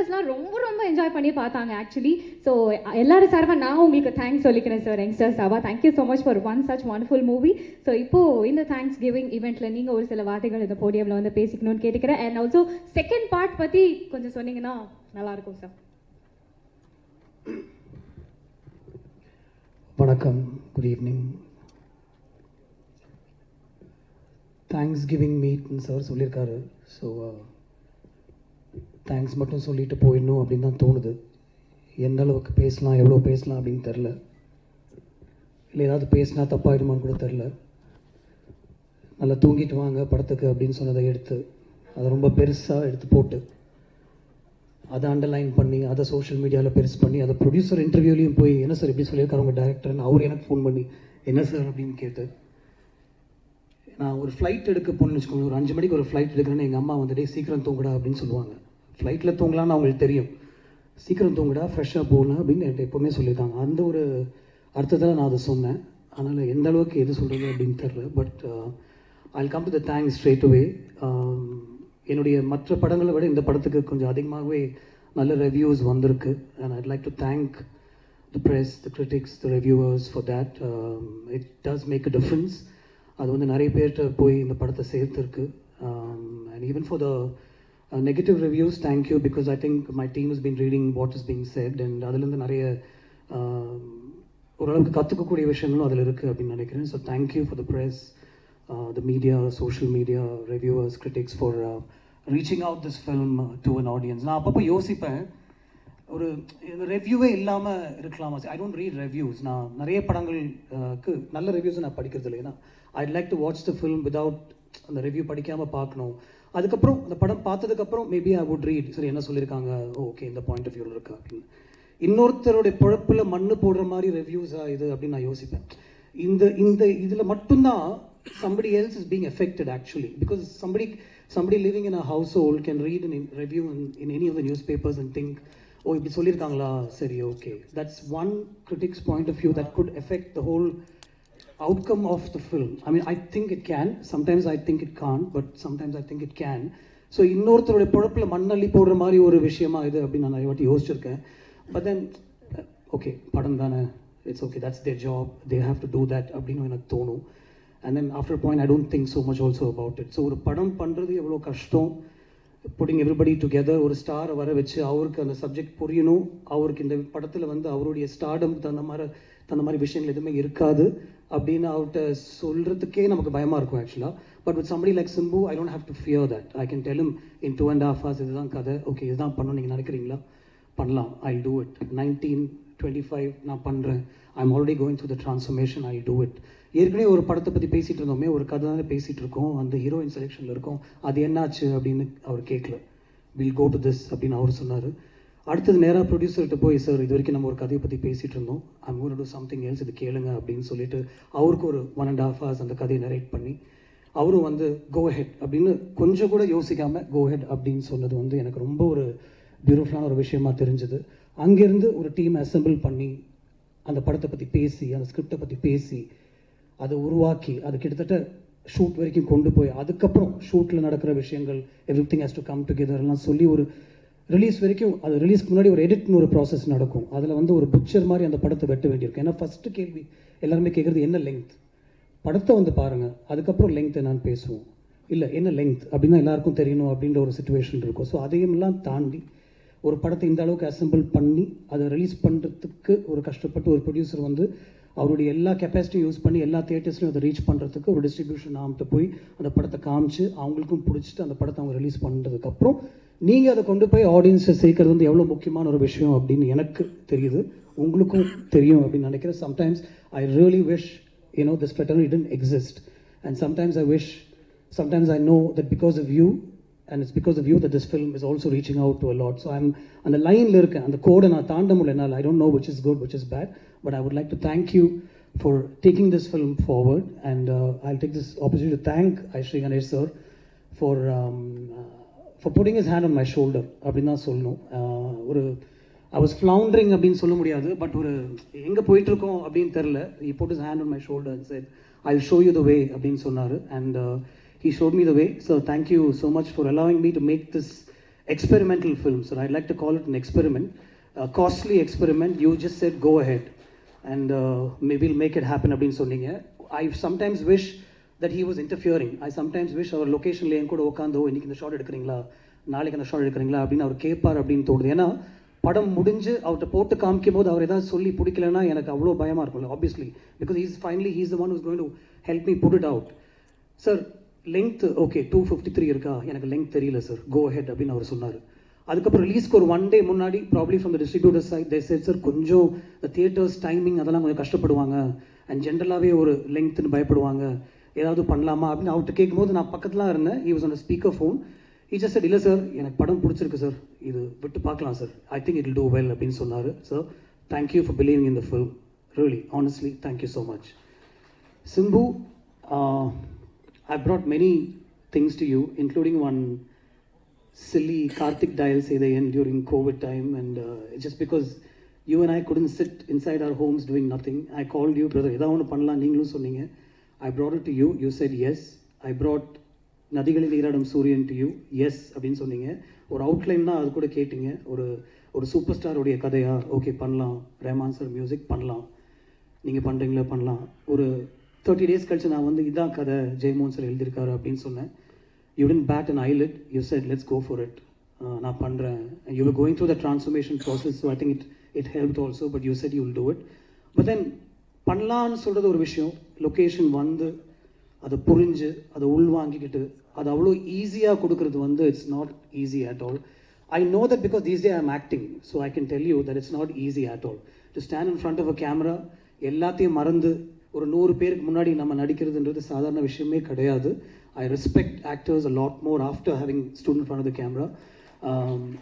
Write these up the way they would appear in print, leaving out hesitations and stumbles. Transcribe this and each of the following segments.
யங்ஸ்டர்ஸ்லாம் ரொம்ப ரொம்ப என்ஜாய் பண்ணி பார்த்தாங்க ஆக்சுவலி. ஸோ எல்லாரும் சார்பாக நான் உங்களுக்கு தேங்க்ஸ் சொல்லிக்கிறேன் சார், யங்ஸ்டர்ஸ் சார்பாக. Thank you so much for one such wonderful movie. So இப்போது இந்த தேங்க்ஸ் கிவிங் ஈவெண்ட்டில் நீங்கள் ஒரு சில வார்த்தைகள் இந்த போடியமில் வந்து பேசிக்கணும்னு கேட்டுக்கிறேன். அண்ட் ஆல்சோ செகண்ட் பார்ட் பற்றி கொஞ்சம் சொன்னீங்கன்னா நல்லாயிருக்கும் சார். வணக்கம், குட் ஈவினிங். தேங்க்ஸ் கிவிங் மீட்னு சார் சொல்லியிருக்காரு. ஸோ தேங்க்ஸ் மட்டும் சொல்லிட்டு போயிடணும் அப்படின்னு தான் தோணுது. எந்த அளவுக்கு பேசலாம், எவ்வளோ பேசலாம் அப்படின்னு தெரில. இல்லை ஏதாவது பேசினா தப்பாயிடுமான்னு கூட தெரில. நல்லா தூங்கிட்டு வாங்க படத்துக்கு அப்படின்னு சொன்னதை எடுத்து அதை ரொம்ப பெருசாக எடுத்து போட்டு அதை அண்டர்லைன் பண்ணி அதை சோஷியல் மீடியாவில் பெருசு பண்ணி அதை ப்ரொடியூசர் இன்டர்வியூலையும் போய் என்ன சார் இப்படி சொல்லியிருக்காரு உங்கள் டேரக்டர்னு அவர் எனக்கு ஃபோன் பண்ணி என்ன சார் அப்படின்னு கேட்டு, நான் ஒரு ஃப்ளைட் எடுக்க போகணுன்னு வச்சுக்கோங்க, ஒரு 5 மணிக்கு ஒரு ஃப்ளைட் எடுக்கிறேன்னு எங்கள் அம்மா வந்துட்டு சீக்கிரம் தூங்குடா அப்படின்னு சொல்லுவாங்க. ஃப்ளைட்டில் தூங்கலான்னு அவங்களுக்கு தெரியும். சீக்கிரம் தூங்குடா, ஃப்ரெஷ்ஷாக போகலாம் அப்படின்னு என்கிட்ட எப்போவுமே சொல்லியிருக்காங்க. அந்த ஒரு அர்த்தத்தில் நான் அதை சொன்னேன். அதனால் எந்த அளவுக்கு எது சொல்கிறது அப்படின்னு தெரில. But I'll come to the thanks straight அவே. என்னுடைய மற்ற படங்களை விட இந்த படத்துக்கு கொஞ்சம் அதிகமாகவே நல்ல ரிவ்யூஸ் வந்திருக்கு. And I'd like to thank the press, the critics, the reviewers for that. It does make a difference. அது வந்து நிறைய பேர்கிட்ட போய் இந்த படத்தை சேர்த்துருக்கு. And even for the negative reviews, thank you, because I think my team is been reading what is being said. And அதுலேருந்து நிறைய ஓரளவுக்கு கற்றுக்கக்கூடிய விஷயங்களும் அதில் இருக்குது அப்படின்னு நினைக்கிறேன். So thank you for the press, the media, social media, reviewers, critics for reaching out this film to an audience. நான் அப்பப்போ யோசிப்பேன், ஒரு ரிவ்யூவே இல்லாமல் இருக்கலாமா? I don't read reviews. நான் நிறைய படங்களுக்கு நல்ல ரிவ்யூஸை நான் படிக்கிறது இல்லை. ஏன்னா ஐட் like to watch the film without அந்த ரிவ்யூ படிக்காமல் பார்க்கணும். அதுக்கப்புறம் அந்த படம் பார்த்ததுக்கப்புறம் மேபி ஐ வுட் ரீட், சரி என்ன சொல்லியிருக்காங்க, ஓகே இந்த பாயிண்ட் ஆஃப் வியூவில் இருக்கா அப்படின்னு. இன்னொருத்தருடைய பொழப்பில் மண்ணு போடுற மாதிரி ரிவ்யூஸாக இது அப்படின்னு நான் யோசிப்பேன். இந்த இதில் மட்டும்தான் somebody else is being affected actually, because somebody living in a household can read a review in any of the newspapers and think, oh இப்படி சொல்லியிருக்காங்களா, சரி okay. That's one critic's point of view that could affect the whole outcome of the film. I mean, I think it can, sometimes I think it can't, but sometimes I think it can. So இன்னொருத்தருடைய பொழப்பில் மண்ணள்ளி போடுற மாதிரி ஒரு விஷயமா இது அப்படின்னு நான் நிறைய வாட்டி யோசிச்சிருக்கேன். But then okay, படம் தானே, it's okay, that's their job, they have to do that அப்படின்னு எனக்கு தோணும். And then after a point I don't think so much also about it. So ஒரு படம் பண்ணுறது எவ்வளோ கஷ்டம், putting everybody together, ஒரு ஸ்டாரை வர வச்சு அவருக்கு அந்த சப்ஜெக்ட் புரியணும், அவருக்கு இந்த படத்தில் வந்து அவருடைய ஸ்டார்டம் தந்த மாதிரி விஷயங்கள் எதுவுமே இருக்காது அப்படின்னு அவர்கிட்ட சொல்கிறதுக்கே நமக்கு பயமாக இருக்கும் ஆக்சுவலாக. But with somebody like Simbu, I don't have to fear that. I can tell him in 2.5 hours இதுதான் கதை, ஓகே இதுதான் பண்ணணும் நீங்கள் நினைக்கிறீங்களா, பண்ணலாம், I'll do it. 1925 நான் பண்ணுறேன், I'm already going through the transformation, I'll do it. ஏற்கனவே ஒரு படத்தை பற்றி பேசிகிட்டு இருந்தோமே, ஒரு கதை தானே பேசிகிட்டு இருக்கோம், அந்த ஹீரோயின் செலெக்ஷனில் இருக்கோம், அது என்னாச்சு அப்படின்னு அவர் கேட்கல. வில் கோ டு திஸ் அப்படின்னு அவர் சொன்னார். அடுத்தது நேராக ப்ரொடியூசர்கிட்ட போய், சார் இது வரைக்கும் நம்ம ஒரு கதையை பற்றி பேசிகிட்டு இருந்தோம், I'm going to do something else, இது கேளுங்க அப்படின்னு சொல்லிட்டு அவருக்கு ஒரு 1.5 hours அந்த கதையை நரேட் பண்ணி அவரும் வந்து கோ ஹெட் அப்படின்னு கொஞ்சம் கூட யோசிக்காமல் கோ ஹெட் அப்படின்னு சொன்னது வந்து எனக்கு ரொம்ப ஒரு பியூட்டிஃபுல்லான ஒரு விஷயமா தெரிஞ்சுது. அங்கேருந்து ஒரு டீம் அசெம்பிள் பண்ணி அந்த படத்தை பற்றி பேசி, அந்த ஸ்கிரிப்டை பற்றி பேசி, அதை உருவாக்கி, அது கிட்டத்தட்ட ஷூட் வரைக்கும் கொண்டு போய், அதுக்கப்புறம் ஷூட்டில் நடக்கிற விஷயங்கள் everything has to come டுகெதர்லாம் சொல்லி ஒரு ரிலீஸ் வரைக்கும், அது ரிலீஸ்க்கு முன்னாடி ஒரு எடிட்னு ஒரு ப்ராசஸ் நடக்கும். அதில் வந்து ஒரு புக்சர் மாதிரி அந்த படத்தை வெட்ட வேண்டியிருக்கும். ஏன்னா ஃபஸ்ட்டு கேள்வி எல்லாருமே கேட்குறது என்ன லெங்க், படத்தை வந்து பாருங்கள் அதுக்கப்புறம் லெங்க் என்னன்னு பேசுவோம், இல்லை என்ன லெங்க் அப்படின்னா எல்லாருக்கும் தெரியணும் அப்படின்ற ஒரு சுச்சுவேஷன் இருக்கும். ஸோ அதையெல்லாம் தாண்டி ஒரு படத்தை இந்த அளவுக்கு அசெம்பிள் பண்ணி அதை ரிலீஸ் பண்ணுறதுக்கு ஒரு கஷ்டப்பட்டு ஒரு ப்ரொடியூசர் வந்து அவருடைய எல்லா கெப்பாசிட்டியும் யூஸ் பண்ணி எல்லா தியேட்டர்ஸ்லையும் அதை ரீச் பண்ணுறதுக்கு ஒரு டிஸ்ட்ரிபியூஷன் ஆகிட்ட போய் அந்த படத்தை காமிச்சு அவங்களுக்கும் பிடிச்சிட்டு அந்த படத்தை அவங்க ரிலீஸ் பண்ணுறதுக்கப்புறம் நீங்கள் அதை கொண்டு போய் ஆடியன்ஸை சேர்க்கறது வந்து எவ்வளோ முக்கியமான ஒரு விஷயம் அப்படின்னு எனக்கு தெரியுது, உங்களுக்கும் தெரியும் அப்படின்னு நினைக்கிறேன். Sometimes I really wish this fraternity didn't exist, and sometimes I know that because of you, and it's because of you that this film is also reaching out to a lot. So I'm on the line la irukken, and the code na taanda mudiyala. I don't know which is good, which is bad, but I would like to thank you for taking this film forward, and I'll take this opportunity to thank Aishri Ganesh sir for putting his hand on my shoulder. அப்படினா சொல்லணும். ஒரு I was floundering அப்படின்னு சொல்ல முடியாது, but ஒரு எங்கே போயிட்டுருக்கோம் அப்படின்னு தெரில. He put his hand on my shoulder and said, I'll show you the way அப்படின்னு சொன்னார். And he showed me the way. So thank you so much for allowing me to make this experimental film, sir. I'd like to call it an experiment, a costly experiment. You just said go ahead and maybe we'll make it happen abdin sonninga. I sometimes wish that he was interfering. I sometimes wish our location la en kuda okando innikku indha shot edukringla நாளைக்கு அந்த shot எடுக்கிறீங்களா அப்படின்னு அவர் கேட்பார் அப்படின்னு தோணுது. ஏன்னா படம் முடிஞ்சு அவர்கிட்ட போட்டு காமிக்கும் போது அவர் ஏதாவது சொல்லி பிடிக்கலன்னா எனக்கு அவ்வளோ பயமாக இருக்கும்ல, obviously, because he's the one who's going to help me put it out. Sir length okay 253 இருக்கா, எனக்கு லென்த் தெரியல சார், கோ ஹெட் அப்படின்னு அவர் சொன்னார். அதுக்கப்புறம் ரிலீஸ்க்கு ஒரு 1 day முன்னாடி probably from the distributor side they said sir கொஞ்சம் தியேட்டர்ஸ் டைமிங் அதெல்லாம் கொஞ்சம் கஷ்டப்படுவாங்க அண்ட் ஜென்ரலாகவே ஒரு லென்த்துன்னு பயப்படுவாங்க, ஏதாவது பண்ணலாமா அப்படின்னு அவர்கிட்ட கேட்கும்போது நான் பக்கத்துலாம் இருந்தேன். He was on speaker phone. He just said, இல்லை சார் எனக்கு படம் பிடிச்சிருக்கு சார், இது விட்டு பார்க்கலாம் sir, I think it will do well அப்படின்னு சொன்னார். Sir thank you for believing in the film, really honestly thank you so much. Simbu, I brought many things to you, including one silly Karthik dial say the end during COVID time, and just because you and I couldn't sit inside our homes doing nothing, I called you, brother, edha onu pannalam neengalum sonninga. I brought it to you, you said yes. I brought நதிகளில் நீராடும் சூரியன் to you, S அப்படின்னு சொன்னீங்க. ஒரு outline தான் அது கூட கேட்டிங்க, ஒரு சூப்பர் ஸ்டாருடைய கதையா, ஓகே பண்ணலாம், ரஹ்மான் சார் மியூசிக் பண்ணலாம், நீங்கள் பண்ணுறீங்களா பண்ணலாம். ஒரு 30 days கழிச்சு நான் வந்து இதான் கதை ஜெயமோகன் சார் எழுதியிருக்காரு அப்படின்னு சொன்னேன். You didn't bat an eyelid, you said let's go for it, நான் பண்ணுறேன். You were going through the transformation process, so I think it helped also, but you said you will do it. But then பண்ணலான்னு சொல்கிறது ஒரு விஷயம், location வந்து அதை புரிஞ்சு அதை உள்வாங்கிக்கிட்டு அது அவ்வளோ ஈஸியாக கொடுக்குறது வந்து it's not easy at all. I know that because these day I am acting, so I can tell you that it's not easy at all to stand in front of a camera. எல்லாத்தையும் மறந்து ஒரு 100 பேருக்கு முன்னாடி நம்ம நடிக்கிறதுன்றது சாதாரண விஷயமே கிடையாது. I respect actors a lot more after having stood in front of the camera.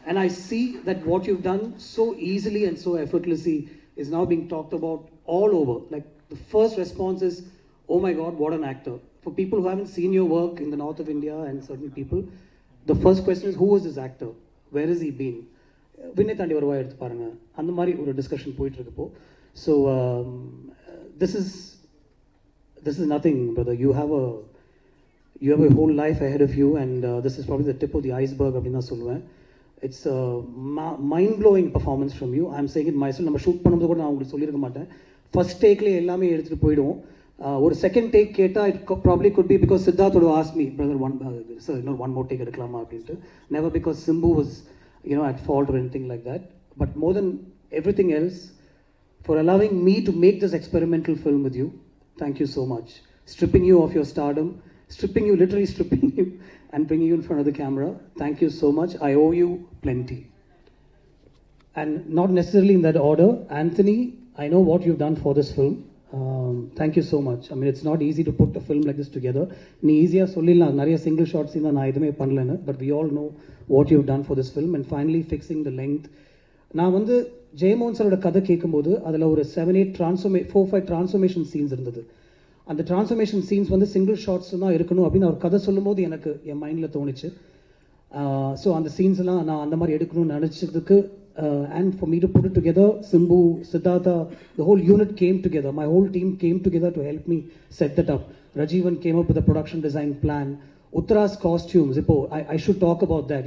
And I see that what you've done so easily and so effortlessly is now being talked about all over. Like the first response is, oh my God, what an actor. For people who haven't seen your work in the north of India and certain people, the first question is, who is this actor? Where has he been? விண்ணை தாண்டி வருவா எடுத்து பாருங்க, அந்த மாதிரி ஒரு discussion போயிட்டு இருக்கப்போ. So this is nothing, brother. You have a whole life ahead of you, and this is probably the tip of the iceberg அப்படின்னு தான் சொல்லுவேன். It's a mind-blowing performance from you. I'm saying it myself. நம்ம shoot பண்ணும்போது கூட நான் உங்களுக்கு சொல்லியிருக்க மாட்டேன், ஃபர்ஸ்ட் டேக்லேயே எல்லாமே எடுத்துகிட்டு போயிடுவோம். ஒரு செகண்ட் டேக் கேட்டால் it probably could be because Siddharth would ask me, brother, sir இன்னொரு ஒன் மோர் டேக் எடுக்கலாமா அப்படின்ட்டு. Never because Simbu was at fault or anything like that, but more than everything else, for allowing me to make this experimental film with you, thank you so much. Stripping you of your stardom, literally stripping you and bringing you in front of the camera, thank you so much. I owe you plenty. And not necessarily in that order, Anthony, I know what you've done for this film. Thank you so much. I mean, it's not easy to put a film like this together. நீ ஈஸியாக சொல்லிடலாம், நிறைய single shorts தான் நான் எதுவுமே பண்ணலன்னு, but we all know what you've done for this film and finally fixing the length. நான் வந்து ஜெயமோகன் சாரோட கதை கேட்கும்போது அதில் ஒரு 4-5 ட்ரான்ஸ்ஃபர்மேஷன் சீன்ஸ் இருந்தது. அந்த ட்ரான்ஸ்ஃபர்மேஷன் சீன்ஸ் வந்து சிங்கிள் ஷார்ட்ஸ் தான் இருக்கணும் அப்படின்னு அவர் கதை சொல்லும்போது எனக்கு என் மைண்டில் தோணுச்சு. ஸோ அந்த சீன்ஸ்லாம் நான் அந்த மாதிரி எடுக்கணும்னு நினச்சதுக்கு and for me to put it together, Simbu, Siddhartha, the whole unit came together. My whole team came together to help me set that up. Rajivan came up with a production design plan. Uttara's costumes, I should talk about that.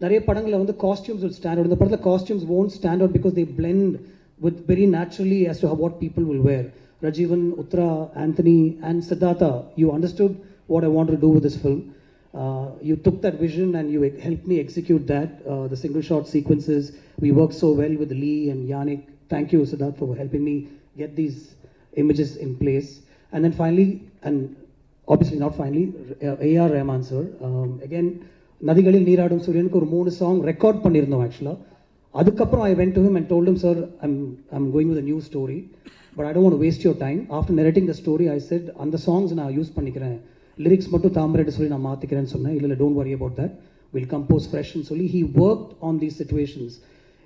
நிறைய படங்களில் வந்து costumes will stand out. இந்த படத்தில் costumes won't stand out because they blend with very naturally as to what people will wear. Rajivan, Uttara, Anthony and Siddhartha, you understood what I wanted to do with this film. You took that vision and you helped me execute that. The single shot sequences, we worked so well with Lee and Yannick. Thank you, Siddharth, for helping me get these images in place. And then finally, and obviously not finally, A.R. Rahman sir, again, நதிகளில் நீராடும் சூரியனுக்கு ஒரு 3 song record பண்ணியிருந்தோம் ஆக்சுவலாக. அதுக்கப்புறம் I went to him and told him, sir, I'm going with a new story, but I don't want to waste your time. After narrating the story, I said, அந்த songs நான் use பண்ணிக்கிறேன், lyrics மட்டும் தாமரைட்டு சொல்லி நான் மாற்றிக்கிறேன்னு சொன்னேன். இல்லை don't worry about that, will compose ஃப்ரெஷ்னு சொல்லி he work on these situations.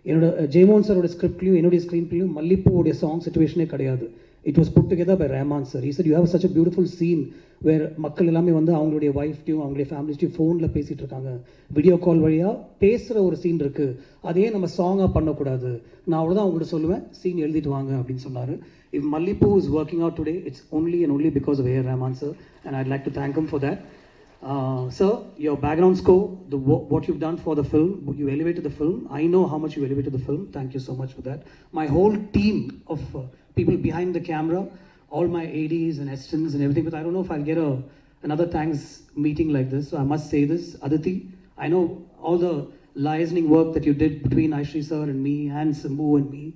என்னோட ஜெயமோகன் சாரோட ஸ்கிரிப்ட்லையும் என்னுடைய ஸ்க்ரீன்லையும் மல்லிப்பூவுடைய சாங் சிச்சுவேஷனே கிடையாது. It was put together by Rahman sir. He said you have such a beautiful scene where மக்கள் எல்லாமே வந்து அவங்களுடைய ஒய்ஃப்டையும் அவங்களுடைய ஃபேமிலிஸ்டையும் ஃபோனில் பேசிகிட்டு இருக்காங்க, வீடியோ கால் வழியாக பேசுகிற ஒரு சீன் இருக்குது, அதையே நம்ம சாங்காக பண்ணக்கூடாது, நான் அவ்வளோதான் அவங்கள்ட்ட சொல்லுவேன், சீன் எழுதிட்டு வாங்க அப்படின்னு சொன்னார். If Mallipu is working out today, it's only and only because of A.R. Rahman sir, and I'd like to thank him for that. Sir, your background score, what you've done for the film, you elevated the film. I know how much you elevated the film. Thank you so much for that. My whole team of people behind the camera, all my ADs and assistants and everything, but I don't know if I'll get another thanks meeting like this, so I must say this. Aditi, I know all the liaising work that you did between Aishri sir and me and Simbu and me.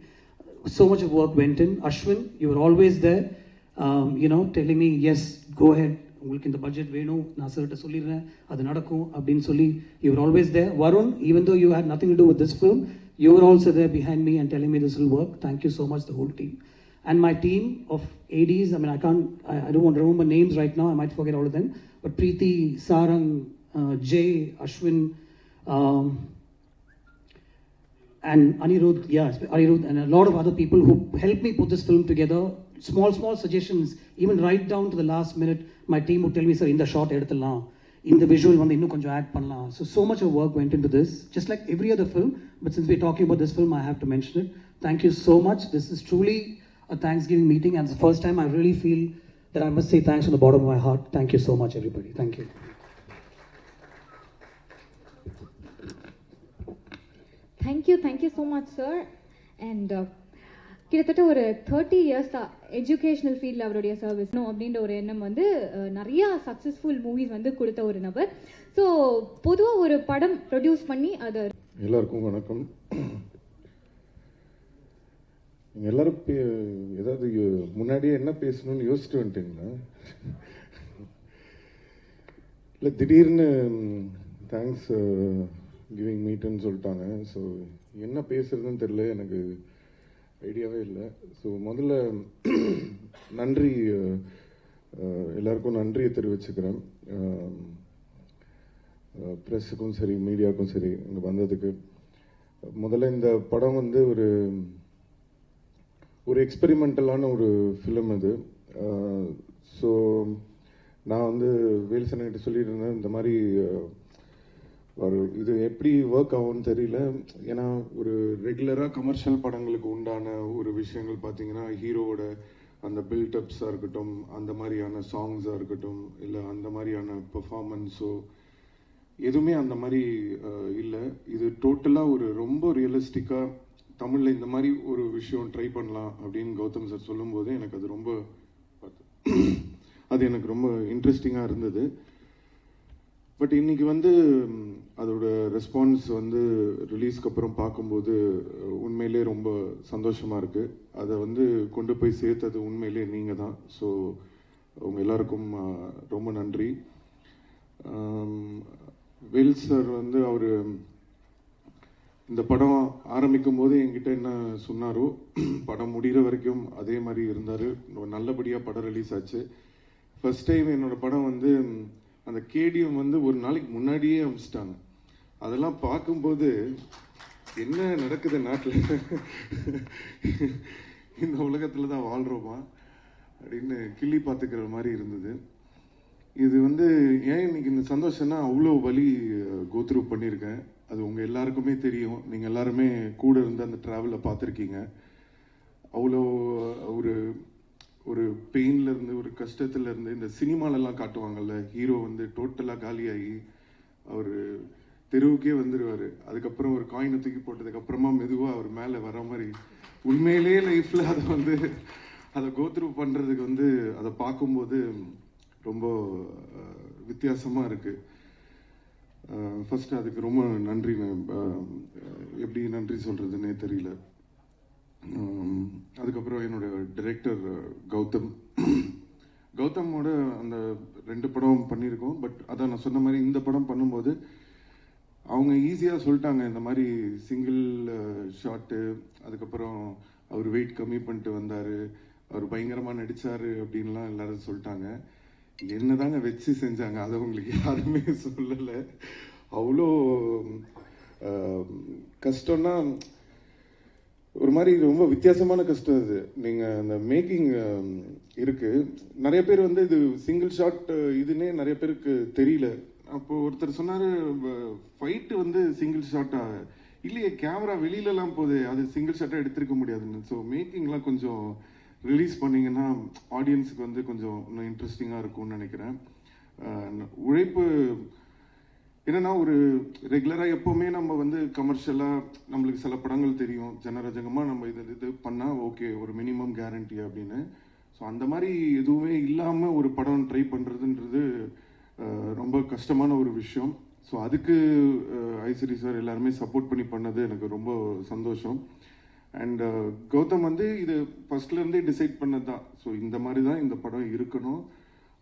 So much of work went in. Ashwin, you were always there, telling me, yes, go ahead. உங்களுக்கு இந்த budget வேணும், நான் சார்கிட்ட சொல்லிடுறேன், அது நடக்கும் அப்படின்னு சொல்லி you were always there. Varun, even though you had nothing to do with this film, you were also there behind me and telling me this will work. Thank you so much, the whole team. And my team of ADs, I mean, I don't want to remember names right now, I might forget all of them, but Preeti, Sarang, Jay, Ashwin, and Anirudh, Anirudh, and a lot of other people who helped me put this film together. Small suggestions, even right down to the last minute, my team would tell me, sir, in the shot eduthalam, in the visual வந்து இன்னும் கொஞ்சம் add பண்ணலாம். So much of work went into this, just like every other film, but since we're talking about this film, I have to mention it. Thank you so much. This is truly a Thanksgiving meeting, and it's the first time I really feel that I must say thanks from the bottom of my heart. Thank you so much, everybody. Thank you. Thank you so much, sir. And கிட்டத்தட்ட ஒரு 30 இயர்ஸாக educational ஃபீல்டில் அவருடைய service அப்படின்ற ஒரு எண்ணம் வந்து நிறையா சக்ஸஸ்ஃபுல் மூவிஸ் வந்து கொடுத்த ஒரு நபர். ஸோ பொதுவாக ஒரு படம் ப்ரொடியூஸ் பண்ணி அது எல்லாருக்கும் வணக்கம். நீங்கள் எல்லாரும் ஏதாவது முன்னாடியே என்ன பேசணும்னு யோசிச்சுட்டு வந்துட்டீங்களா? இல்லை திடீர்னு தேங்க்ஸ் கிவிங் மீட்டுன்னு சொல்லிட்டாங்க. ஸோ என்ன பேசுறதுன்னு தெரியல, எனக்கு ஐடியாவே இல்லை. ஸோ முதல்ல நன்றி, எல்லாருக்கும் நன்றியை தெரிவிச்சுக்கிறேன். ப்ரெஸ்ஸுக்கும் சரி, மீடியாவுக்கும் சரி, இங்கே வந்ததுக்கு. முதல்ல இந்த படம் வந்து ஒரு எக்ஸ்பெரிமெண்டலான ஒரு ஃபிலிம் இது. ஸோ நான் வந்து வேல்சன்கிட்ட சொல்லிட்டு இருந்தேன், இந்த மாதிரி இது எப்படி ஒர்க் ஆகும்னு தெரியல. ஏன்னா ஒரு ரெகுலராக கமர்ஷியல் படங்களுக்கு உண்டான ஒரு விஷயங்கள் பார்த்தீங்கன்னா, ஹீரோவோட அந்த பில்டப்ஸாக இருக்கட்டும், அந்த மாதிரியான சாங்ஸாக இருக்கட்டும், இல்லை அந்த மாதிரியான பெர்ஃபார்மன்ஸோ எதுவுமே அந்த மாதிரி இல்லை. இது டோட்டலாக ஒரு ரொம்ப ரியலிஸ்டிக்காக தமிழில் இந்த மாதிரி ஒரு விஷயம் ட்ரை பண்ணலாம் அப்படின்னு கௌதம் சார் சொல்லும்போது எனக்கு அது எனக்கு ரொம்ப இன்ட்ரெஸ்டிங்காக இருந்தது. பட் இன்னைக்கு வந்து அதோட ரெஸ்பான்ஸ் வந்து ரிலீஸ்க்கு அப்புறம் பார்க்கும்போது உண்மையிலே ரொம்ப சந்தோஷமாக இருக்குது. அதை வந்து கொண்டு போய் சேர்த்தது உண்மையிலே நீங்கள் தான். ஸோ உங்கள் எல்லாருக்கும் ரொம்ப நன்றி. வெல்ஸ் சார் வந்து அவர் இந்த படம் ஆரம்பிக்கும் போது என்கிட்ட என்ன சொன்னாரோ, படம் முடிகிற வரைக்கும் அதே மாதிரி இருந்தார். நல்லபடியாக படம் ரிலீஸ் ஆச்சு. ஃபர்ஸ்ட் டைம் என்னோடய படம் வந்து அந்த கேடிஎம் வந்து ஒரு நாளைக்கு முன்னாடியே அமைச்சிட்டாங்க. அதெல்லாம் பார்க்கும்போது என்ன நடக்குது நாட்டில், இந்த உலகத்தில் தான் வாழ்கிறோமா அப்படின்னு கிள்ளி பார்த்துக்கிற மாதிரி இருந்தது. இது வந்து ஏன் இன்னைக்கு இந்த சந்தோஷம்னா, அவ்வளோ வலி கோத்ரூ பண்ணியிருக்கேன். அது உங்கள் எல்லாருக்குமே தெரியும். நீங்கள் எல்லாருமே கூட இருந்து அந்த ட்ராவலை பார்த்துருக்கீங்க. அவ்வளோ ஒரு பெயின்லேருந்து, ஒரு கஷ்டத்துலேருந்து, இந்த சினிமாலெல்லாம் காட்டுவாங்கல்ல, ஹீரோ வந்து டோட்டலாக காலியாகி அவர் தெருவுக்கே வந்துடுவார். அதுக்கப்புறம் ஒரு காயினை தூக்கி போட்டதுக்கப்புறமா மெதுவாக அவர் மேலே வர மாதிரி உண்மையிலே லைஃப்பில் அதை கோத்ரூ பண்ணுறதுக்கு வந்து அதை பார்க்கும்போது ரொம்ப வித்தியாசமாக இருக்குது. ஃபஸ்ட்டு அதுக்கு ரொம்ப நன்றி. எப்படி நன்றி சொல்கிறதுன்னே தெரியல. அதுக்கப்புறம் என்னோட டைரக்டர் கௌதமோட அந்த 2 படம் பண்ணியிருக்கோம். பட் அதான் நான் சொன்ன மாதிரி இந்த படம் பண்ணும்போது அவங்க ஈஸியாக சொல்லிட்டாங்க, இந்த மாதிரி சிங்கிள் ஷாட்டு, அதுக்கப்புறம் அவர் வெயிட் கம்மி பண்ணிட்டு வந்தார், அவர் பயங்கரமாக நடித்தார் அப்படின்லாம் எல்லாரும் சொல்லிட்டாங்க. என்னதாங்க வச்சு செஞ்சாங்க, அதை உங்களுக்கு யாருமே சொல்லலை. அவ்வளோ கஷ்டம்னா ஒரு மாதிரி ரொம்ப வித்தியாசமான கஷ்டம் அது. நீங்கள் அந்த மேக்கிங் இருக்குது. நிறைய பேர் வந்து இது சிங்கிள் ஷாட் இதுன்னே நிறைய பேருக்கு தெரியல. அப்போது ஒருத்தர் சொன்னார், ஃபைட்டு வந்து சிங்கிள் ஷாட்டாக இல்லையே, கேமரா வெளியிலலாம் போகுது, அது சிங்கிள் ஷாட்டாக எடுத்திருக்க முடியாதுன்னு. ஸோ மேக்கிங்லாம் கொஞ்சம் ரிலீஸ் பண்ணிங்கன்னா ஆடியன்ஸுக்கு வந்து கொஞ்சம் இன்னும் இன்ட்ரெஸ்டிங்காக இருக்கும்னு நினைக்கிறேன். உழைப்பு என்னன்னா, ஒரு ரெகுலராக எப்போவுமே நம்ம வந்து கமர்ஷியலாக நம்மளுக்கு சில படங்கள் தெரியும், ஜனரஜகமாக நம்ம இது பண்ணால் ஓகே ஒரு மினிமம் கேரண்டி அப்படின்னு. ஸோ அந்த மாதிரி எதுவுமே இல்லாமல் ஒரு படம் ட்ரை பண்ணுறதுன்றது ரொம்ப கஷ்டமான ஒரு விஷயம். ஸோ அதுக்கு ஐசரி சார் எல்லாருமே சப்போர்ட் பண்ணி பண்ணது எனக்கு ரொம்ப சந்தோஷம். அண்ட் கௌதம் வந்து இது ஃபர்ஸ்ட்லேருந்தே டிசைட் பண்ணது தான். ஸோ இந்த மாதிரி தான் இந்த படம் இருக்கணும்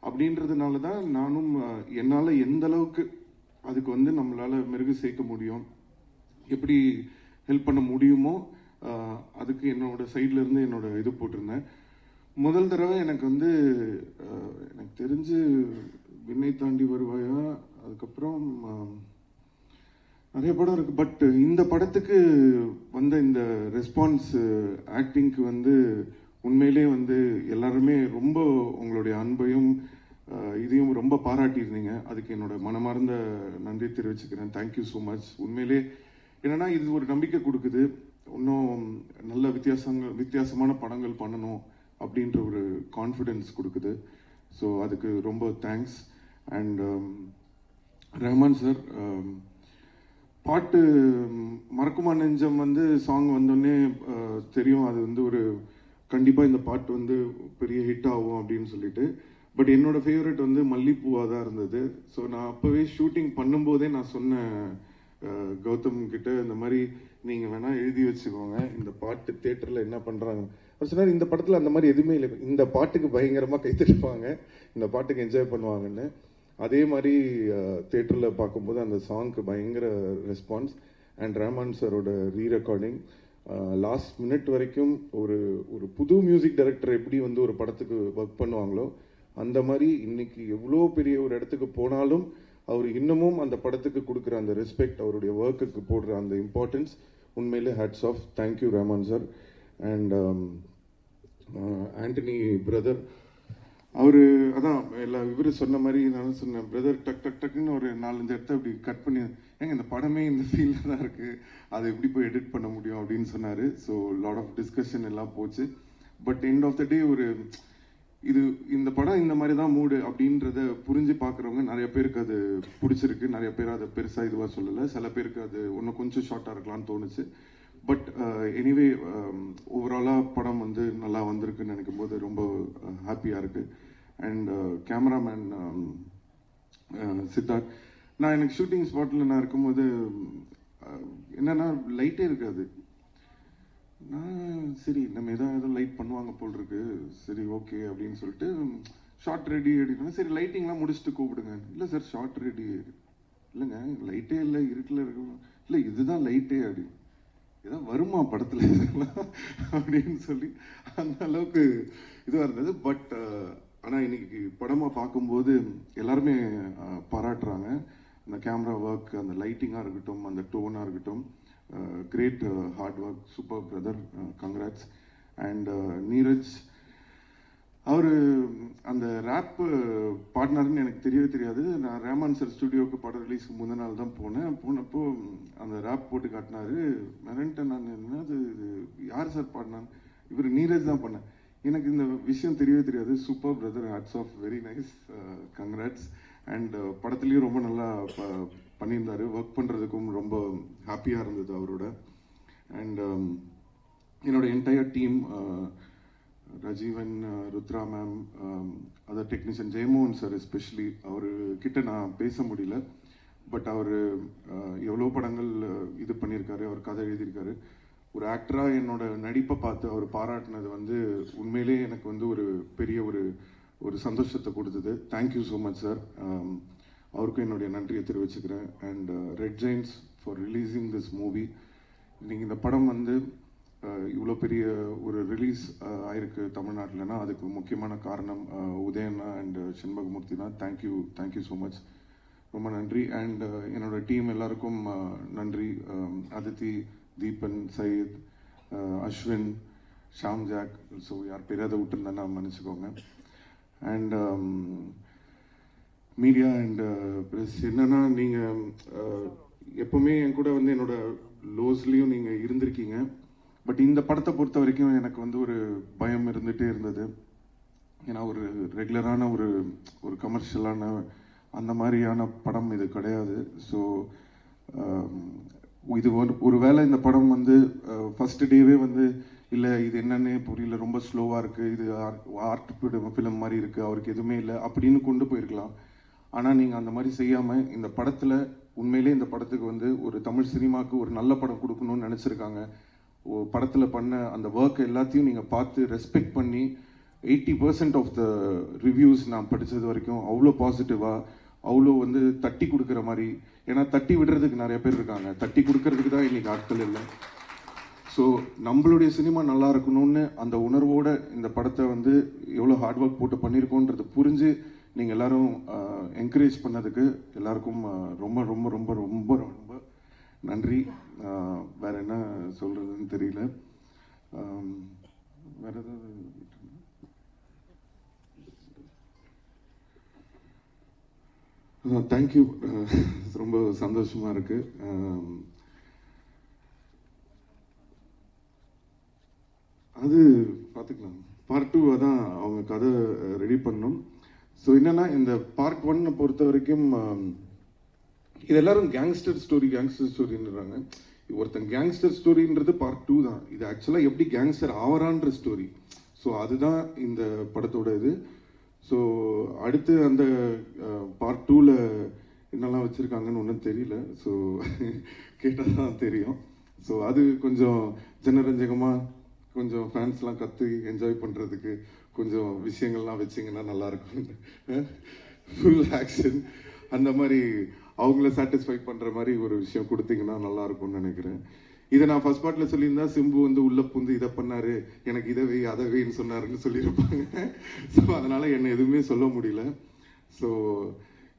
அப்படின்றதுனால தான் நானும் என்னால் எந்த அளவுக்கு அதுக்கு வந்து நம்மளால் மெருகு சேர்க்க முடியும், எப்படி ஹெல்ப் பண்ண முடியுமோ அதுக்கு என்னோட சைட்லேருந்து என்னோட இது போட்டிருந்தேன். முதல் தடவை எனக்கு வந்து எனக்கு தெரிஞ்சு விண்ணை தாண்டி வருவாயா, அதுக்கப்புறம் நிறைய படம் இருக்குது. பட் இந்த படத்துக்கு வந்த இந்த ரெஸ்பான்ஸ் ஆக்டிங்க்கு வந்து உண்மையிலே வந்து எல்லாருமே ரொம்ப உங்களுடைய அன்பையும் இதையும் ரொம்ப பாராட்டியிருந்தீங்க. அதுக்கு என்னோட மனமார்ந்த நன்றி தெரிவிச்சுக்கிறேன். Thank you so much. உண்மையிலே என்னென்னா இது ஒரு நம்பிக்கை கொடுக்குது, இன்னும் நல்ல வித்தியாசமான படங்கள் பண்ணணும் அப்படின்ற ஒரு கான்ஃபிடென்ஸ் கொடுக்குது. ஸோ அதுக்கு ரொம்ப தேங்க்ஸ். அண்ட் ரஹ்மான் சார், பாட்டு மறக்குமா நெஞ்சம் வந்து சாங் வந்தோடனே தெரியும் அது வந்து ஒரு கண்டிப்பாக இந்த பாட்டு வந்து பெரிய ஹிட் ஆகும் அப்படின்னு சொல்லிட்டு. பட் என்னோட ஃபேவரட் வந்து மல்லிப்பூவாக தான் இருந்தது. ஸோ நான் அப்போவே ஷூட்டிங் பண்ணும்போதே நான் சொன்னேன் கௌதம் கிட்ட, இந்த மாதிரி நீங்கள் வேணால் எழுதி வச்சுக்கோங்க, இந்த பாட்டு தேட்டரில் என்ன பண்ணுறாங்க. அவர் சொன்னார் இந்த படத்தில் அந்த மாதிரி எதுவுமே இல்லை, இந்த பாட்டுக்கு பயங்கரமாக கைத்தடிப்பாங்க, இந்த பாட்டுக்கு என்ஜாய் பண்ணுவாங்கன்னு. அதே மாதிரி தேட்டரில் பார்க்கும்போது அந்த சாங்க்கு பயங்கர ரெஸ்பான்ஸ். அண்ட் ரஹ்மான் சாரோட ரீரெக்கார்டிங் லாஸ்ட் மினிட் வரைக்கும் ஒரு ஒரு புது மியூசிக் டைரக்டர் எப்படி வந்து ஒரு படத்துக்கு ஒர்க் பண்ணுவாங்களோ அந்த மாதிரி இன்னைக்கு எவ்வளோ பெரிய ஒரு இடத்துக்கு போனாலும் அவர் இன்னமும் அந்த படத்துக்கு கொடுக்குற அந்த ரெஸ்பெக்ட், அவருடைய ஒர்க்குக்கு போடுற அந்த இம்பார்ட்டன்ஸ் உண்மையிலே hats off. Thank you Rahman sir. And Antony brother, அவர் அதான் இவர் சொன்ன மாதிரி நான் சொன்னேன், பிரதர் டக் டக் டக்குன்னு ஒரு 4-5 இடத்த அப்படி கட் பண்ணி, ஏங்க இந்த படமே இந்த ஃபீல்டில் தான் இருக்குது, அதை எப்படி போய் எடிட் பண்ண முடியும் அப்படின்னு சொன்னார். ஸோ லாட் ஆஃப் டிஸ்கஷன் எல்லாம் போச்சு. பட் எண்ட் ஆஃப் த டே ஒரு இந்த படம் இந்த மாதிரி தான் மூடு அப்படின்றத புரிஞ்சு பார்க்குறவங்க நிறைய பேருக்கு அது பிடிச்சிருக்கு, நிறைய பேர் அதை பெருசாக இதுவாக சொல்லலை, சில பேருக்கு அது இன்னும் கொஞ்சம் ஷார்ட்டாக இருக்கலாம்னு தோணுச்சு. பட் எனிவே ஓவராலாக படம் வந்து நல்லா வந்திருக்குன்னு நினைக்கும் போது ரொம்ப ஹாப்பியாக இருக்குது. அண்ட் கேமராமேன் சித்தார்த், எனக்கு ஷூட்டிங் ஸ்பாட்டில் நான் இருக்கும்போது என்னென்னா லைட்டே இருக்காது. நான் சரி நம்ம எதாவது லைட் பண்ணுவாங்க போல் இருக்கு, சரி ஓகே அப்படின்னு சொல்லிட்டு ஷார்ட் ரெடி அப்படின்னா, சரி லைட்டிங்லாம் முடிச்சுட்டு கூப்பிடுங்க. இல்லை சார் ஷார்ட் ரெடி இல்லைங்க, லைட்டே இல்லை, இருட்டில் இருக்கு. இல்லை இதுதான் லைட்டே அப்படி ஏதாவது வருமா படத்தில் அப்படின்னு சொல்லி அந்த அளவுக்கு இதுவாக இருந்தது. பட் ஆனால் இன்னைக்கு படமாக பார்க்கும்போது எல்லாருமே பாராட்டுறாங்க. அந்த கேமரா ஒர்க், அந்த லைட்டிங்காக இருக்கட்டும், அந்த டோனாக இருக்கட்டும், great hard work, super brother, congrats. And Neeraj, அவர் அந்த ரேப் பார்ட்னர்னு எனக்கு தெரியவே தெரியாது. நான் ரஹ்மான் சார் ஸ்டுடியோவுக்கு படம் ரிலீஸ்க்கு முந்தின நாள் தான் போனப்போ அந்த ரேப் போட்டு காட்டினாரு. மிரண்டேன் நான், என்னது இது யார் சார் பாடினான், இவர் நீரஜ் தான் பண்ணேன். எனக்கு இந்த விஷயம் தெரியவே தெரியாது. Super brother, hats off, very nice, congrats. And படத்துலேயும் ரொம்ப நல்லா பண்ணியிருந்தார், ஒர்க் பண்ணுறதுக்கும் ரொம்ப ஹாப்பியாக இருந்தது அவரோட. அண்ட் என்னோட entire team, Rajeevan, Rudra ma'am, other technician Jeyamohan sir especially, அவர்கிட்ட நான் பேச முடியல. பட் அவர் எவ்வளோ படங்கள் இது பண்ணியிருக்காரு, அவர் கதை எழுதியிருக்காரு. ஒரு ஆக்டராக என்னோட நடிப்பை பார்த்து அவர் பாராட்டினது வந்து உண்மையிலே எனக்கு வந்து ஒரு பெரிய ஒரு சந்தோஷத்தை கொடுத்தது. Thank you so much sir. அவருக்கும் என்னுடைய நன்றியை தெரிவிச்சுக்கிறேன். And Red Giants for releasing this movie. இன்னைக்கு இந்த படம் வந்து இவ்வளோ பெரிய ஒரு ரிலீஸ் ஆயிருக்கு தமிழ்நாட்டில்னா அதுக்கு முக்கியமான காரணம் உதயண்ணா அண்ட் செண்பகமூர்த்தி தான். தேங்க்யூ ஸோ மச், ரொம்ப நன்றி. அண்ட் என்னோட டீம் எல்லாருக்கும் நன்றி. அதித்தி, தீபன், சயீத், அஸ்வின், ஷாம் ஜாக், ஸோ யார் பேர் அதை விட்டுருந்தேன்னா மன்னிச்சுக்கோங்க. அண்ட் மீடியா அண்ட் ப்ரெஸ், என்னன்னா நீங்கள் எப்போவுமே என் கூட வந்து என்னோட லோஸ்லேயும் நீங்கள் இருந்திருக்கீங்க. பட் இந்த படத்தை பொறுத்த வரைக்கும் எனக்கு வந்து ஒரு பயம் இருந்துகிட்டே இருந்தது. ஏன்னா ஒரு ரெகுலரான ஒரு கமர்ஷியலான அந்த மாதிரியான படம் இது கிடையாது. ஸோ இது ஒரு வேளை இந்த படம் வந்து ஃபர்ஸ்ட் டேவே வந்து இல்லை இது என்னன்னே புரியல, ரொம்ப ஸ்லோவாக இருக்குது, இது ஆர்ட் ஃபிலிம் மாதிரி இருக்குது, அவருக்கு எதுவுமே இல்லை அப்படின்னு கொண்டு போயிருக்கலாம். ஆனால் நீங்கள் அந்த மாதிரி செய்யாமல் இந்த படத்தில் உண்மையிலே இந்த படத்துக்கு வந்து ஒரு தமிழ் சினிமாவுக்கு ஒரு நல்ல படம் கொடுக்கணும்னு நினச்சிருக்காங்க. படத்தில் பண்ண அந்த ஒர்க் எல்லாத்தையும் நீங்கள் பார்த்து ரெஸ்பெக்ட் பண்ணி 80% ஆஃப் த ரிவ்யூஸ் நான் படித்தது வரைக்கும் அவ்வளோ பாசிட்டிவாக, அவ்வளோ வந்து தட்டி கொடுக்குற மாதிரி. ஏன்னா தட்டி விடுறதுக்கு நிறைய பேர் இருக்காங்க, தட்டி கொடுக்கறதுக்கு தான் இன்றைக்கி ஆட்கள் இல்லை. ஸோ நம்மளுடைய சினிமா நல்லா இருக்கணும்னு அந்த உணர்வோடு இந்த படத்தை வந்து எவ்வளோ ஹார்ட் ஒர்க் போட்டு பண்ணியிருக்கோன்றது புரிஞ்சு நீங்கள் எல்லோரும் என்கரேஜ் பண்ணதுக்கு எல்லாருக்கும் ரொம்ப ரொம்ப ரொம்ப ரொம்ப ரொம்ப நன்றி. வேறு என்ன சொல்கிறதுன்னு தெரியல. வேறு ஏதாவது தேங்க்யூ, ரொம்ப சந்தோஷமாக இருக்குது. அது பார்த்துக்கலாம். பார்ட் 2 தான் அவங்க கதை ரெடி பண்ணணும். ஸோ என்னென்னா இந்த பார்ட் 1 பொறுத்த வரைக்கும் இது எல்லாரும் கேங்ஸ்டர் ஸ்டோரின்றாங்க. ஒருத்தன் கேங்ஸ்டர் ஸ்டோரின்றது பார்ட் 2 தான். இது ஆக்சுவலாக எப்படி கேங்ஸ்டர் ஆவரான்ற ஸ்டோரி. ஸோ அதுதான் இந்த படத்தோட இது. ஸோ அடுத்து அந்த பார்ட் 2ல் என்னெல்லாம் வச்சுருக்காங்கன்னு ஒன்றும் தெரியல. ஸோ கேட்டால் தான் தெரியும். ஸோ அது கொஞ்சம் ஜனரஞ்சகமாக கொஞ்சம் ஃபேன்ஸ்லாம் கற்று என்ஜாய் பண்ணுறதுக்கு கொஞ்சம் விஷயங்கள்லாம் வச்சிங்கன்னா நல்லாயிருக்கும். ஃபுல் ஆக்ஷன் அந்த மாதிரி அவங்கள சாட்டிஸ்ஃபை பண்ணுற மாதிரி ஒரு விஷயம் கொடுத்தீங்கன்னா நல்லாயிருக்கும்னு நினைக்கிறேன். இதை நான் ஃபர்ஸ்ட் பார்ட்டில் சொல்லியிருந்தா சிம்பு வந்து உள்ளே புந்து இதை பண்ணார், எனக்கு இதை வை அதை வைன்னு சொன்னாருன்னு சொல்லியிருப்பாங்க. ஸோ அதனால் என்னை எதுவுமே சொல்ல முடியல. ஸோ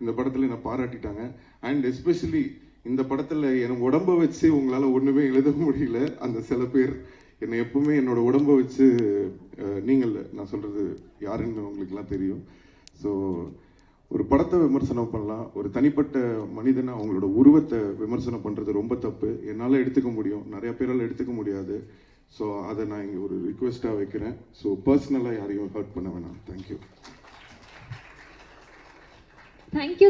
இந்த படத்தில் என்னை பாராட்டிட்டாங்க. அண்ட் எஸ்பெஷலி இந்த படத்தில் என் உடம்பை வச்சு உங்களால் ஒன்றுமே எழுத முடியல. அந்த சில பேர் என்னை எப்பவுமே என்னோட உடம்பை வச்சு நீங்கள் நான் சொல்கிறது யாருன்னு உங்களுக்குலாம் தெரியும். ஸோ ஒரு படத்தை விமர்சனம் பண்ணலாம், ஒரு தனிப்பட்ட மனிதனை அவங்களோட உருவத்தை விமர்சனம் பண்ணுறது ரொம்ப தப்பு. என்னால் எடுத்துக்க முடியும், நிறைய பேரால் எடுத்துக்க முடியாது. ஸோ அதை நான் இங்கே ஒரு ரிக்வெஸ்ட்டாக வைக்கிறேன். ஸோ பர்சனலாக யாரையும் ஹர்ட் பண்ண வேணாம். Thank you.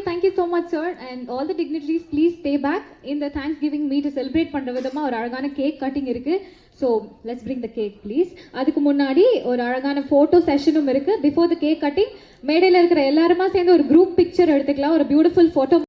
Thank you so much, sir. And all the dignitaries, please stay back in the Thanksgiving meet to celebrate பண்ற விதமா ஒரு அழகான கேக் கட்டிங் இருக்கு. So let's bring the cake, please. அதுக்கு முன்னாடி ஒரு அழகான போட்டோ செஷனும் இருக்கு. Before the cake cutting, மேடையில் இருக்கிற எல்லாருமா சேர்ந்து ஒரு குரூப் பிக்சர் எடுத்துக்கலாம். ஒரு பியூட்டிஃபுல் போட்டோ